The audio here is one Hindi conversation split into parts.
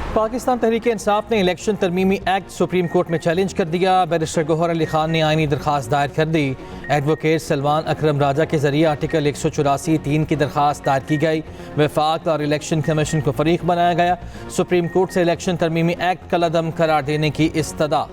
पाकिस्तान तहरीक-ए-इंसाफ ने इलेक्शन तरमीमी एक्ट सुप्रीम कोर्ट में चैलेंज कर दिया। बैरिस्टर गौहर अली खान ने आईनी दरखास्त दायर कर दी। एडवोकेट सलमान अकरम राजा के जरिए आर्टिकल 184(3) की दरखास्त दायर की गई। वफाक और इलेक्शन कमीशन को फरीक बनाया गया। सुप्रीम कोर्ट से इलेक्शन तरमीमी एक्ट कलअदम करार देने की इस्तदा।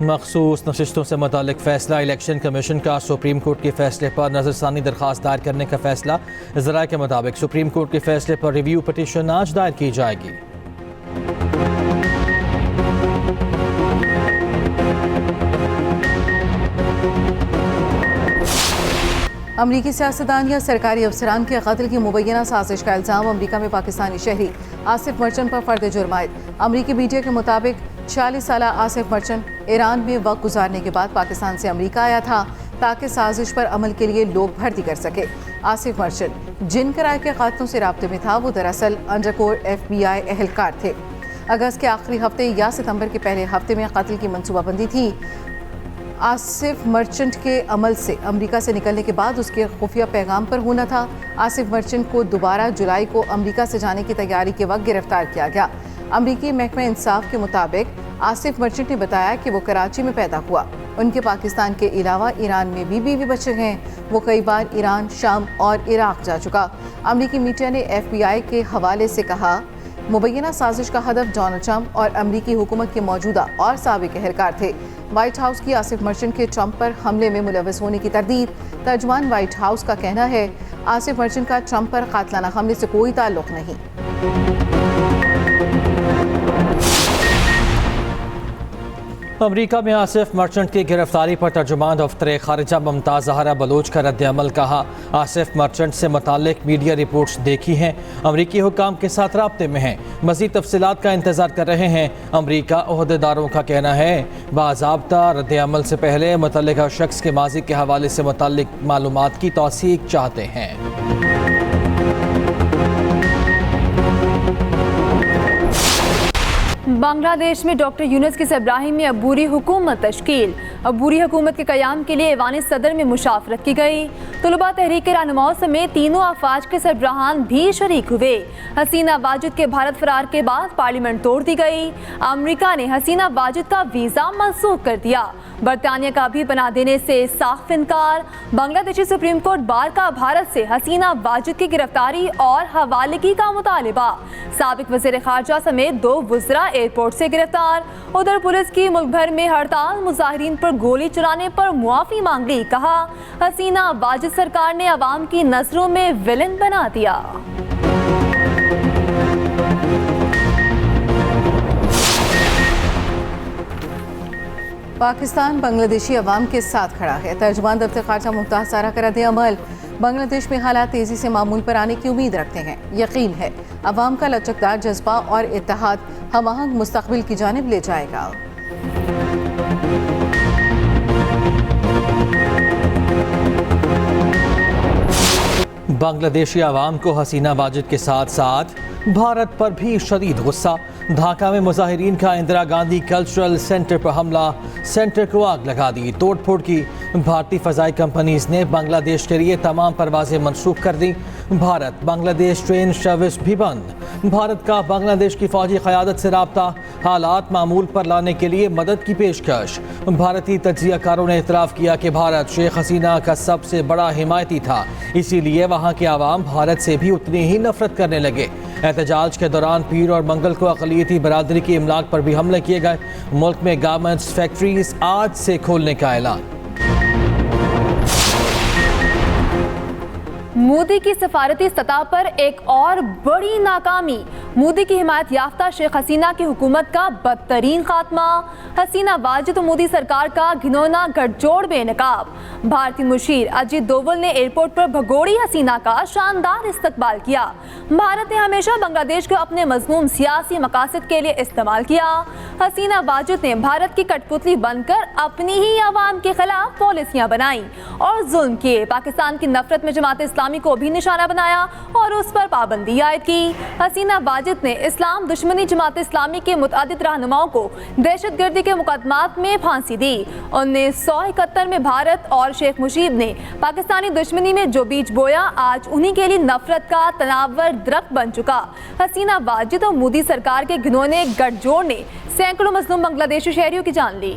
मखसूस नशिस्तों से मुतालिक फैसला। इलेक्शन कमीशन का सुप्रीम कोर्ट के फैसले पर नजरसानी दरखास्त दायर करने का फैसला। ज़राए के मुताबिक सुप्रीम कोर्ट के फैसले पर रिव्यू पटिशन आज दायर की जाएगी। अमरीकी सियासतदान या सरकारी अफसरान के कत्ल की मुबैना साजिश का इल्ज़ाम अमरीका में पाकिस्तानी शहरी आसिफ मर्चेंट पर फर्द जुर्म आयद। अमरीकी मीडिया के मुताबिक 46 साल आसिफ मर्चेंट ईरान में वक्त गुजारने के बाद पाकिस्तान से अमरीका आया था ताकि साजिश पर अमल के लिए लोग भर्ती कर सके। आसिफ मर्चेंट जिन किराए के कातलों से राब्ते में था वो दरअसल अंडरकोवर FBI एहलकार थे। अगस्त के आखिरी हफ्ते या सितंबर के पहले हफ्ते में कत्ल की मनसूबाबंदी थी। आसिफ मर्चेंट के अमल से अमेरिका से निकलने के बाद उसके खुफिया पैगाम पर होना था। आसिफ मर्चेंट को दोबारा जुलाई को अमेरिका से जाने की तैयारी के वक्त गिरफ्तार किया गया। अमरीकी महकमा इंसाफ के मुताबिक आसिफ मर्चेंट ने बताया कि वो कराची में पैदा हुआ। उनके पाकिस्तान के अलावा ईरान में भी बीवी बच्चे हैं। वो कई बार ईरान, शाम और इराक जा चुका। अमरीकी मीडिया ने FBI के हवाले से कहा, मुबैना साजिश का हदफ डोनाल्ड ट्रंप और अमरीकी हुकूमत के मौजूदा और साबिक एहलकार थे। व्हाइट हाउस की आसिफ मर्चेंट के ट्रंप पर हमले में मुलव्वस होने की तरदीद। तर्जुमान व्हाइट हाउस का कहना है आसिफ मर्चेंट का ट्रंप पर कातलाना हमले से कोई ताल्लुक नहीं। अमरीका में आसिफ मर्चेंट की गिरफ्तारी पर तर्जुमान दफ्तर खारिजा मुमताज़ ज़हरा बलोच का रद्द-ए-अमल कहा। आसिफ मर्चेंट से मुताल्लिक मीडिया रिपोर्ट्स देखी हैं, अमरीकी हुकाम के साथ राब्ते में हैं, मज़ीद तफसीलात का इंतज़ार कर रहे हैं। अमरीका ओहदेदारों का कहना है बाज़ाब्ता रद्द-ए-अमल से पहले मुतल्लिका शख्स के माजी के हवाले से मुताल्लिक मालूमात की तौसीक चाहते हैं। बांग्लादेश में डॉक्टर यूनुस की सरबराही में अबूरी हुकूमत तश्कील। अबूरी हुकूमत के क़याम के लिए ऐवान सदर में मुशावरत की गई। तलबा तहरीक के रहनुमाओं समेत तीनों अफवाज के सरबराहान भी शरीक हुए। हसीना वाजिद के भारत फरार के बाद पार्लियामेंट तोड़ दी गई। अमरीका ने हसीना वाजिद का वीज़ा मनसूख कर दिया। बरतानिया का भी बना देने से साफ इनकार। बांग्लादेशी सुप्रीम कोर्ट बार का भारत से हसीना वाजिद की गिरफ्तारी और हवालगी का मुतालिबा। साबिक वज़ीर ख़ारजा समेत 2 वज़रा एयरपोर्ट से गिरफ्तार। उधर पुलिस की मुल्क भर में हड़ताल, मुजाहिरीन पर गोली चलाने पर मुआफ़ी मांग ली। कहा हसीना वाजिद सरकार ने अवाम की नजरों में विलन बना दिया। पाकिस्तान बांग्लादेशी अवाम के साथ खड़ा है। तर्जुमान दफ्तर खारजा मुमताज़ ज़हरा का रद्द-ए-अमल। बांग्लादेश में हालात तेज़ी से मामूल पर आने की उम्मीद रखते हैं। यकीन है अवाम का लचकदार जज्बा और इत्तेहाद हम आहंग मुस्तक़बिल की जानिब ले जाएगा। बांग्लादेशी अवाम को हसीना वाजिद के साथ साथ भारत पर भी शदीद गुस्सा। ढाका में मुजाहिरीन का इंदिरा गांधी कल्चरल सेंटर पर हमला, सेंटर को आग लगा दी, तोड़ फोड़ की। भारतीय फ़ज़ाई कंपनीज ने बांग्लादेश के लिए तमाम परवाजें मनसूख कर दी। भारत बांग्लादेश ट्रेन सर्विस भी बंद। भारत का बांग्लादेश की फ़ौजी क़यादत से राब्ता, हालात मामूल पर लाने के लिए मदद की पेशकश। भारतीय तज्ज़ियाकारों ने इतराफ़ किया कि भारत शेख हसीना का सबसे बड़ा हिमायती था, इसीलिए वहाँ के आवाम भारत से भी उतनी ही नफरत करने लगे। एहतजाज के दौरान पीर और मंगल को अक़लियती बरादरी की इमलाक पर भी हमले किए गए। मुल्क में गारमेंट्स फैक्ट्रीज आज से खोलने का ऐलान। मोदी की सफारती सतह पर एक और बड़ी नाकामी। मोदी की हिमायत याफ्ता शेख हसीना की हुकूमत का बदतरीन खात्मा। हसीना वाजिद और मोदी सरकार का घिनौना गठजोड़ बेनकाब। भारतीय मुशीर अजीत डोवल ने एयरपोर्ट पर भगोड़ी हसीना का शानदार इस्तकबाल किया। भारत ने हमेशा बांग्लादेश को अपने मज़मूम सियासी मकासद के लिए इस्तेमाल किया। हसीना वाजिद ने भारत की कठपुतली बनकर अपनी ही आवाम के खिलाफ पॉलिसियां बनाई और जुल्म किए। पाकिस्तान की नफरत में जमात इस्लामी को भी निशाना बनाया और उस पर पाबंदी आयद की। हसीना वाजिद वाजिद ने इस्लाम दुश्मनी जमात इस्लामी के मुतअद्दिद रहनुमाओं को दहशतगर्दी के मुकदमात में फांसी दी। 1971 में भारत और शेख मुजीब ने पाकिस्तानी दुश्मनी में जो बीज बोया, आज उन्हीं के लिए नफरत का तनावर दरख्त बन चुका। हसीना वाजिद और मोदी सरकार के घिनौने गठजोड़ ने सैकड़ों मजलूम बांग्लादेशी शहरियों की जान ली।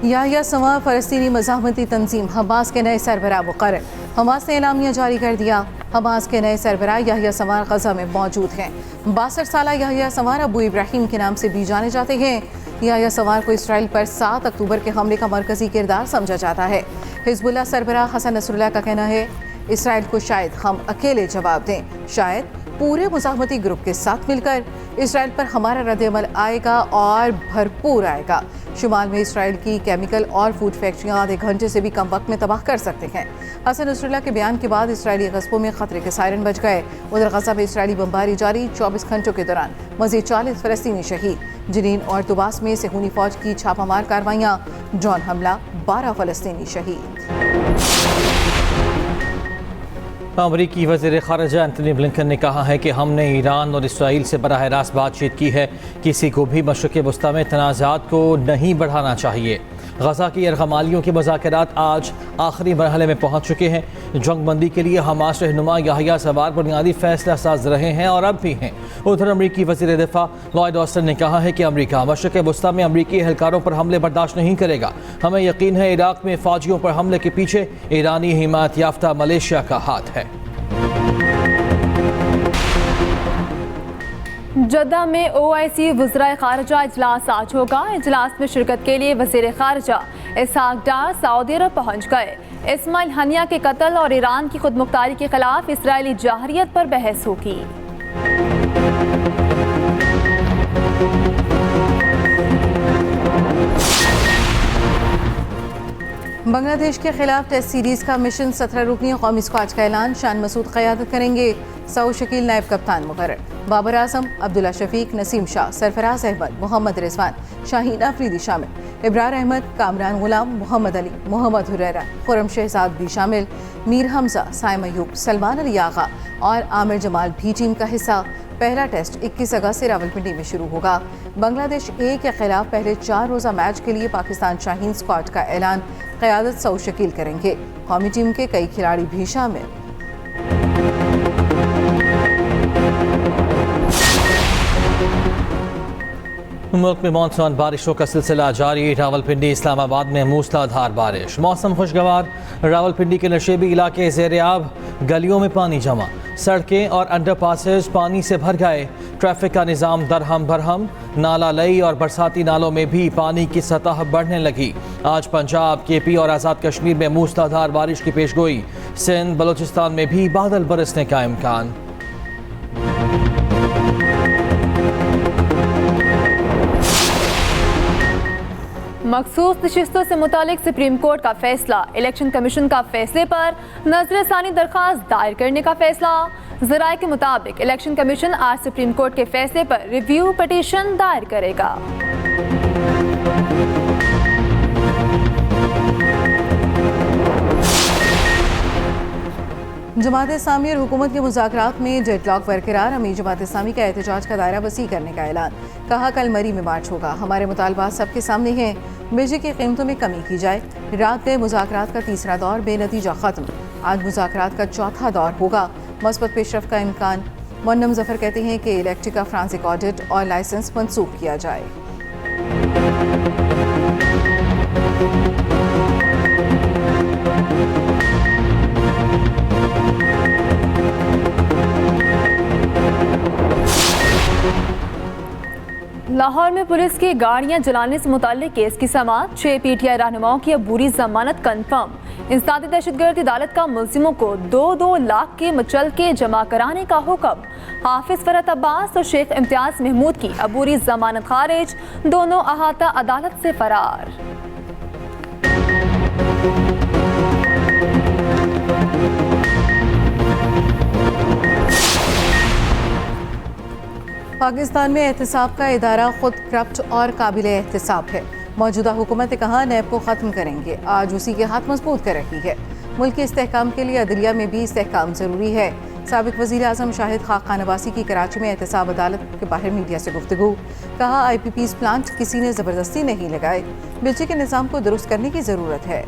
याहिया सवार फ़लस्तीनी मज़ाहमती तंजीम हमास के नए सरबराह मुक़र्रर। हमास ने एलामिया जारी कर दिया। हमास के नए सरबराह याहिया सवार गजा में मौजूद हैं। 62 साला याहिया सवार अबू इब्राहिम के नाम से भी जाने जाते हैं। याहिया सवार को इसराइल पर 7 अक्टूबर के हमले का मरकजी किरदार समझा जाता है। हिजबुल्लाह सरबराह हसन नसरुल्लाह का कहना है, इसराइल को शायद हम अकेले जवाब दें, शायद पूरे मुज़ाहमती ग्रुप के साथ मिलकर इसराइल पर हमारा रद्द-ए-अमल आएगा और भरपूर आएगा। शुमाल में इसराइल की केमिकल और फूड फैक्ट्रियां आधे घंटे से भी कम वक्त में तबाह कर सकते हैं। हसन नसरुल्लाह के बयान के बाद इसराइली कस्बों में खतरे के सायरन बज गए। उधर गजा में इसराइली बमबारी जारी, 24 घंटों के दौरान मज़ीद 40 फ़लस्तीनी शहीद। जनीन और तुबास में सेहूनी फौज की छापामार कार्रवाइयाँ, ड्रोन हमला, 12 फ़लस्तीनी शहीद। अमरीकी वज़ीर ख़ारिजा एंथनी ब्लिंकन ने कहा है कि हमने ईरान और इसराइल से बराह रास्त बातचीत की है। किसी को भी मशरिक़ वस्ता में तनाज़ात को नहीं बढ़ाना चाहिए। गजा की यरगमालियों के मुज़ाकरात आज आखिरी मरहले में पहुँच चुके हैं। जंग बंदी के लिए हमास रहनुमा याहिया सवार बुनियादी फैसला साज रहे हैं और अब भी हैं। उधर अमरीकी वज़ीर दिफा लॉयड ऑस्टिन ने कहा है कि अमरीका मशरिक़ वस्ता में अमरीकी एहलकारों पर हमले बर्दाश्त नहीं करेगा। हमें यकीन है इराक़ में फ़ौजियों पर हमले के पीछे ईरानी हिमायत याफ्ता मलेशिया का हाथ है। जद्दा में OIC वज़राए ख़ारिजा इजलास आज होगा। इजलास में शिरकत के लिए वज़ीर ख़ारिजा इसहाक डार सऊदी अरब पहुँच गए। इस्माइल हनिया के कत्ल और ईरान की खुदमुख्तारी के खिलाफ इसराइली जाहरियत पर बहस होगी। बांग्लादेश के खिलाफ टेस्ट सीरीज का मिशन 17 रुकनी कौमी स्क्वाड का ऐलान। शान मसूद क़यादत करेंगे। सऊद शकील नायब कप्तान मुकर्रर। बाबर आजम, अब्दुल्ला शफीक, नसीम शाह, सरफराज अहमद, मोहम्मद रिजवान, शाहीन अफरीदी शामिल। इब्रार अहमद, कामरान गुलाम, मोहम्मद अली, मोहम्मद हुरैरा, खुरम शहजाद भी शामिल। मीर हमजा, साइम अयूब, सलमान अली आगा और आमिर जमाल भी टीम का हिस्सा। पहला टेस्ट 21 अगस्त से रावलपिंडी में शुरू होगा। बांग्लादेश ए के खिलाफ पहले 4 रोज़ा मैच के लिए पाकिस्तान शाहीन स्क्वाड का ऐलान क़यादत सऊद शकील करेंगे। कौमी टीम के कई खिलाड़ी भी शामिल। मुल्क में मानसून बारिशों का सिलसिला जारी। रावलपिंडी, इस्लामाबाद में मूसलाधार बारिश। मौसम खुशगवार। रावलपिंडी के नशेबी इलाके ज़ेर-ए-आब, गलियों में पानी जमा, सड़कें और अंडरपासेस पानी से भर गए। ट्रैफिक का निज़ाम दरहम बरहम। नाला लई और बरसाती नालों में भी पानी की सतह बढ़ने लगी। आज पंजाब, KP और आज़ाद कश्मीर में मूसलाधार बारिश की पेशगोई। सिंध, बलूचिस्तान में भी बादल बरसने का इम्कान। मखसूस नशिस्तों से मुतालिक सुप्रीम कोर्ट का फैसला। इलेक्शन कमीशन का फैसले पर नजरसानी दरख्वास्त दायर करने का फैसला। ज़राए के मुताबिक इलेक्शन कमीशन आज सुप्रीम कोर्ट के फैसले पर रिव्यू पिटीशन दायर करेगा। जमात इस्लामी और हुकूमत के मुज़ाकरात में डेडलॉक बरकरार। अमीर जमात इस्लामी का एहतजाज का दायरा वसी करने का ऐलान। कहा, कल मरी में मार्च होगा। हमारे मुतालबात सबके सामने हैं। बिजली की कीमतों में कमी की जाए। रात गए मुज़ाकरात का तीसरा दौर बेनतीजा ख़त्म। आज मुज़ाकरात का चौथा दौर होगा। मस्बत पेशरफ का इम्कान। मुन्नम ज़फ़र कहते हैं कि इलेक्ट्रिका फ्रांसिक ऑडिट और लाइसेंस मनसूख किया जाए। लाहौर में पुलिस की गाड़ियां जलाने से मुताल्लिक केस की समाअत। 6 PTI रहनुमाओं की अबूरी जमानत कन्फर्म। इंसदादी दहशतगर्दी अदालत का मुल्जिमों को 2-2 लाख के मुचलके जमा कराने का हुक्म। हाफिज फरहत अब्बास और शेख इम्तियाज महमूद की अबूरी जमानत खारिज। दोनों अहाता अदालत से फरार। पाकिस्तान में एहतसाब का इदारा खुद करप्ट और काबिल एहतसाब है। मौजूदा हुकूमत ने कहा, नैब को ख़त्म करेंगे। आज उसी के हाथ मजबूत कर रही है। मुल्क के इस्तेहकाम के लिए अदलिया में भी इस्तेहकाम ज़रूरी है। साबिक वज़ीर आज़म शाहिद खान अब्बासी की कराची में एहतसाब अदालत के बाहर मीडिया से गुफ्तगू। कहा IPP's प्लांट किसी ने ज़बरदस्ती नहीं लगाए, बिजली के निज़ाम को दुरुस्त करने की ज़रूरत है।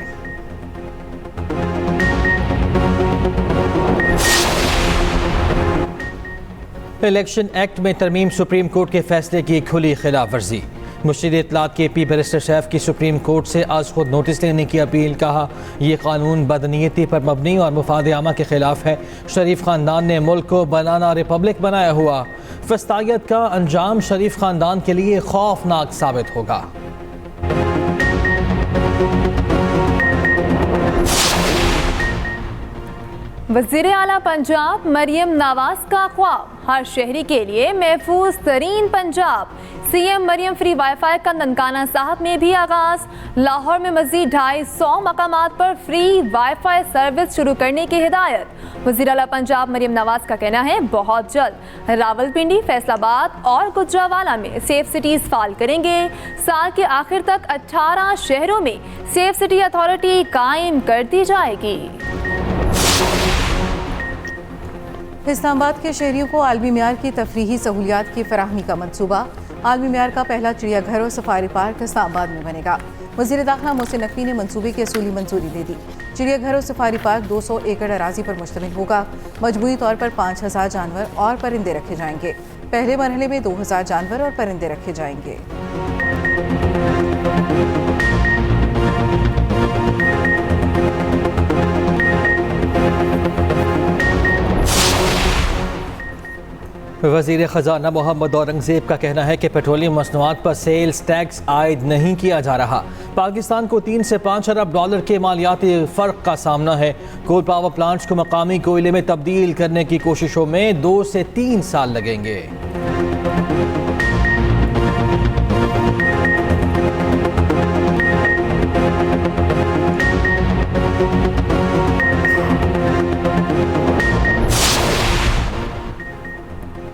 इलेक्शन एक्ट में तरमीम, सुप्रीम कोर्ट के फैसले की खुली खिलाफ वर्जी। मुशीर इत्तलात KP बैरिस्टर सैफ की सुप्रीम कोर्ट से आज खुद नोटिस लेने की अपील। कहा यह कानून बदनीयती पर मबनी और मुफाद आमा के खिलाफ है। शरीफ खानदान ने मुल्क को बनाना रिपब्लिक बनाया हुआ। फस्तायत का अंजाम शरीफ खानदान के लिए खौफनाक साबित होगा। वज़ीर आला पंजाब मरियम नवाज का ख्वाब, हर शहरी के लिए महफूज तरीन Punjab. CM Maryam free wifi का ननकाना साहब में भी आगाज। लाहौर में मजीद 250 मकामात पर फ्री वाईफाई सर्विस शुरू करने की हिदायत। वज़ीर आला पंजाब मरियम नवाज का कहना है बहुत जल्द रावलपिंडी, फैसलाबाद और गुजरावाला में सेफ सिटीज फाल करेंगे। साल के आखिर तक 18 शहरों में सेफ सिटी अथॉरिटी कायम कर दी जाएगी। इस्लामाबाद के शहरियों को आलमी म्यार की तफरीही सहूलियात की फराहमी का मंसूबा। आलमी म्यार का पहला चिड़ियाघर और सफारी पार्क इस्लामाबाद में बनेगा। वज़ीर दाखिला मोहसिन नकवी ने मंसूबे की असूली मंजूरी दे दी। चिड़ियाघर और सफारी पार्क 200 एकड़ अराजी पर मुश्तमिल होगा। मजमूई तौर पर 5000 जानवर और परिंदे रखे जाएंगे। पहले मरहले में 2000 जानवर और परिंदे रखे जाएंगे। वज़ीर ख़जाना मोहम्मद औरंगज़ेब का कहना है कि पेट्रोलियम मसनूआत पर सेल्स टैक्स आयद नहीं किया जा रहा। पाकिस्तान को 3 से 5 अरब डॉलर के मालियाती फ़र्क का सामना है। कोल पावर प्लांट्स को मकामी कोयले में तब्दील करने की कोशिशों में 2 से 3 साल लगेंगे।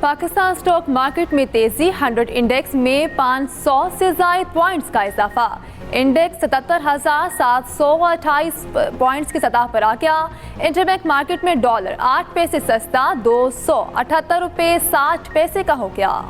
पाकिस्तान स्टॉक मार्केट में तेजी, 100 इंडेक्स में 500 से ज़ायद पॉइंट्स का इजाफा। इंडेक्स 77,728 पॉइंट्स की सतह पर आ गया। इंटरबैंक मार्केट में डॉलर 8 पैसे सस्ता 278 रुपये 60 पैसे का हो गया।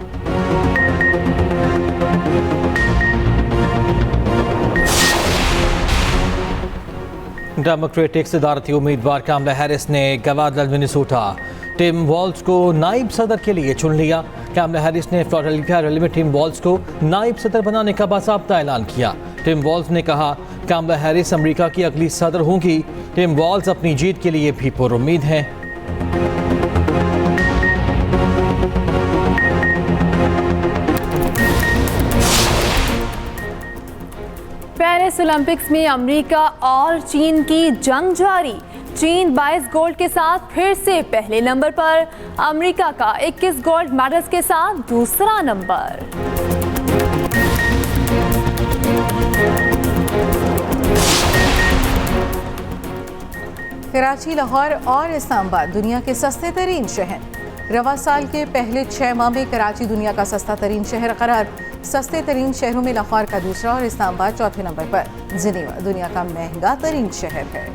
डेमोक्रेटिक सदारती उम्मीदवार कामला हैरिस ने गवर्नर मिनेसोटा टिम वॉल्स को नायब सदर के लिए चुन लिया। कामला हैरिस ने फ्लोरिडा रैली में टिम वॉल्स को नायब सदर बनाने का बाकायदा ऐलान किया। टिम वॉल्स ने कहा कामला हैरिस अमेरिका की अगली सदर होंगी। टिम वॉल्स अपनी जीत के लिए भी पुरुम्मीद हैं। पेरिस ओलंपिक्स में अमेरिका और चीन की जंग जारी। चीन 22 गोल्ड के साथ फिर से पहले नंबर पर। अमेरिका का 21 गोल्ड मेडल्स के साथ दूसरा नंबर। कराची, लाहौर और इस्लामाबाद दुनिया के सस्ते तरीन शहर। रवा साल के पहले 6 माह में कराची दुनिया का सस्ता तरीन शहर करार। सस्ते तरीन शहरों में लाहौर का दूसरा और इस्लामाबाद चौथे नंबर पर। जिनेवा दुनिया का महंगा तरीन शहर है।